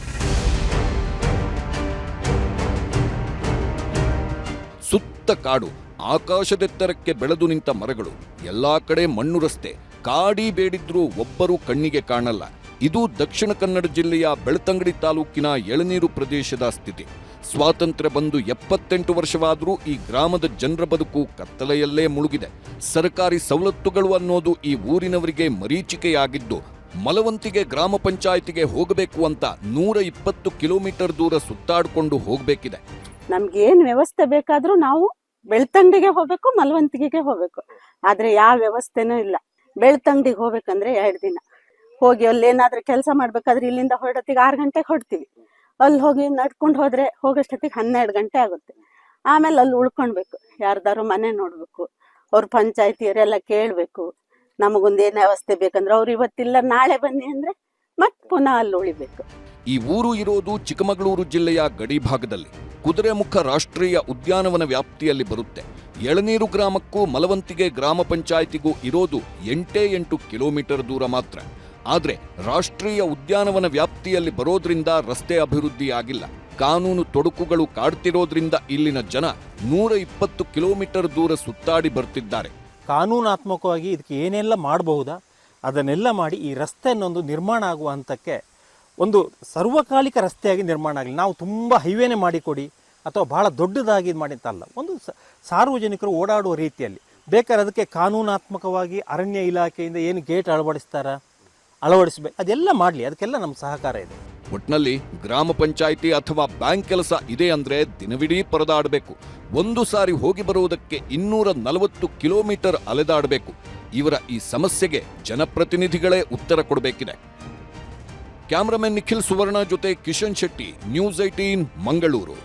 ಸುತ್ತ ಕಾಡು, ಆಕಾಶದೆತ್ತರಕ್ಕೆ ಬೆಳೆದು ನಿಂತ ಮರಗಳು, ಎಲ್ಲಾ ಕಡೆ ಮಣ್ಣು ರಸ್ತೆ. ಕಾಡಿ ಬೇಡಿದ್ರೂ ಒಬ್ಬರೂ ಕಣ್ಣಿಗೆ ಕಾಣಲ್ಲ. ಇದು ದಕ್ಷಿಣ ಕನ್ನಡ ಜಿಲ್ಲೆಯ ಬೆಳ್ತಂಗಡಿ ತಾಲೂಕಿನ ಎಳನೀರು ಪ್ರದೇಶದ ಸ್ಥಿತಿ. ಸ್ವಾತಂತ್ರ್ಯ ಬಂದು 78 ವರ್ಷವಾದರೂ ಈ ಗ್ರಾಮದ ಜನರ ಬದುಕು ಕತ್ತಲೆಯಲ್ಲೇ ಮುಳುಗಿದೆ. ಸರ್ಕಾರಿ ಸವಲತ್ತುಗಳು ಅನ್ನೋದು ಈ ಊರಿನವರಿಗೆ ಮರೀಚಿಕೆಯಾಗಿದ್ದು, ಮಲವಂತಿಗೆ ಗ್ರಾಮ ಪಂಚಾಯಿತಿಗೆ ಹೋಗಬೇಕು ಅಂತ 120 ಕಿಲೋಮೀಟರ್ ದೂರ ಸುತ್ತಾಡಿಕೊಂಡು ಹೋಗಬೇಕಿದೆ. ನಮ್ಗೇನ್ ವ್ಯವಸ್ಥೆ ಬೇಕಾದ್ರೂ ನಾವು ಬೆಳ್ತಂಗಡಿಗೆ ಹೋಗ್ಬೇಕು, ಮಲವಂತಿಗೆಗೆ ಹೋಗ್ಬೇಕು. ಆದ್ರೆ ಯಾವ ವ್ಯವಸ್ಥೆನೂ ಇಲ್ಲ. ಬೆಳ್ತಂಗಡಿಗೆ ಹೋಗ್ಬೇಕಂದ್ರೆ 2 ದಿನ ಹೋಗಿ ಅಲ್ಲಿ ಏನಾದ್ರೂ ಕೆಲಸ ಮಾಡ್ಬೇಕಾದ್ರೆ ಇಲ್ಲಿಂದ ಹೊರಡತ್ತಿಗೆ 6 ಗಂಟೆಗೆ ಹೊರಡ್ತೀವಿ. ಅಲ್ಲಿ ಹೋಗಿ ನಡ್ಕೊಂಡು ಹೋದ್ರೆ ಹೋಗೋಷ್ಟೊತ್ತಿಗೆ 12 ಗಂಟೆ ಆಗುತ್ತೆ. ಆಮೇಲೆ ಅಲ್ಲಿ ಉಳ್ಕೊಳ್ಬೇಕು, ಯಾರ್ದಾರು ಮನೆ ನೋಡ್ಬೇಕು, ಅವ್ರ ಪಂಚಾಯತಿಯವರೆಲ್ಲ ಕೇಳ್ಬೇಕು. ನಮಗೊಂದೇನು ವ್ಯವಸ್ಥೆ ಬೇಕಂದ್ರೆ ಅವ್ರು ಇವತ್ತಿಲ್ಲ ನಾಳೆ ಬನ್ನಿ ಅಂದ್ರೆ ಮತ್ತೆ ಪುನಃ ಅಲ್ಲಿ ಉಳಿಬೇಕು. ಈ ಊರು ಇರೋದು ಚಿಕ್ಕಮಗಳೂರು ಜಿಲ್ಲೆಯ ಗಡಿ ಭಾಗದಲ್ಲಿ. ಕುದುರೆಮುಖ ರಾಷ್ಟ್ರೀಯ ಉದ್ಯಾನವನ ವ್ಯಾಪ್ತಿಯಲ್ಲಿ ಬರುತ್ತೆ. ಎಳನೀರು ಗ್ರಾಮಕ್ಕೂ ಮಲವಂತಿಗೆ ಗ್ರಾಮ ಪಂಚಾಯಿತಿಗೂ ಇರೋದು 8 ಕಿಲೋಮೀಟರ್ ದೂರ ಮಾತ್ರ. ಆದ್ರೆ ರಾಷ್ಟ್ರೀಯ ಉದ್ಯಾನವನ ವ್ಯಾಪ್ತಿಯಲ್ಲಿ ಬರೋದ್ರಿಂದ ರಸ್ತೆ ಅಭಿವೃದ್ಧಿ ಆಗಿಲ್ಲ. ಕಾನೂನು ತೊಡಕುಗಳು ಕಾಡ್ತಿರೋದ್ರಿಂದ ಇಲ್ಲಿನ ಜನ 120 ಕಿಲೋಮೀಟರ್ ದೂರ ಸುತ್ತಾಡಿ ಬರ್ತಿದ್ದಾರೆ. ಕಾನೂನಾತ್ಮಕವಾಗಿ ಇದಕ್ಕೆ ಏನೆಲ್ಲ ಮಾಡಬಹುದಾ ಅದನ್ನೆಲ್ಲ ಮಾಡಿ ಈ ರಸ್ತೆ ಅನ್ನೊಂದು ನಿರ್ಮಾಣ ಆಗುವ ಹಂತಕ್ಕೆ ಒಂದು ಸರ್ವಕಾಲಿಕ ರಸ್ತೆಯಾಗಿ ನಿರ್ಮಾಣ ಆಗಲಿ. ನಾವು ತುಂಬ ಹೈವೇನೆ ಮಾಡಿಕೊಡಿ ಅಥವಾ ಬಹಳ ದೊಡ್ಡದಾಗಿ ಮಾಡಿ ಅಂತಲ್ಲ, ಒಂದು ಸಾರ್ವಜನಿಕರು ಓಡಾಡುವ ರೀತಿಯಲ್ಲಿ ಬೇಕಾದ್ರೆ ಅದಕ್ಕೆ ಕಾನೂನಾತ್ಮಕವಾಗಿ ಅರಣ್ಯ ಇಲಾಖೆಯಿಂದ ಏನು ಗೇಟ್ ಅಳವಡಿಸಬೇಕು, ಅದೆಲ್ಲ ಮಾಡಲಿ. ಅದಕ್ಕೆಲ್ಲ ನಮ್ಮ ಸಹಕಾರ ಇದೆ. ಒಟ್ನಲ್ಲಿ ಗ್ರಾಮ ಪಂಚಾಯಿತಿ ಅಥವಾ ಬ್ಯಾಂಕ್ ಕೆಲಸ ಇದೆ ಅಂದ್ರೆ ದಿನವಿಡೀ ಪರದಾಡಬೇಕು. ಒಂದು ಸಾರಿ ಹೋಗಿ ಬರುವುದಕ್ಕೆ 240 ಕಿಲೋಮೀಟರ್ ಅಲೆದಾಡಬೇಕು. ಇವರ ಈ ಸಮಸ್ಯೆಗೆ ಜನಪ್ರತಿನಿಧಿಗಳೇ ಉತ್ತರ ಕೊಡಬೇಕಿದೆ. ಕ್ಯಾಮರಾಮನ್ ನಿಖಿಲ್ ಸುವರ್ಣ ಜೊತೆ ಕಿಶನ್ ಶೆಟ್ಟಿ, ನ್ಯೂಸ್ 18 ಮಂಗಳೂರು.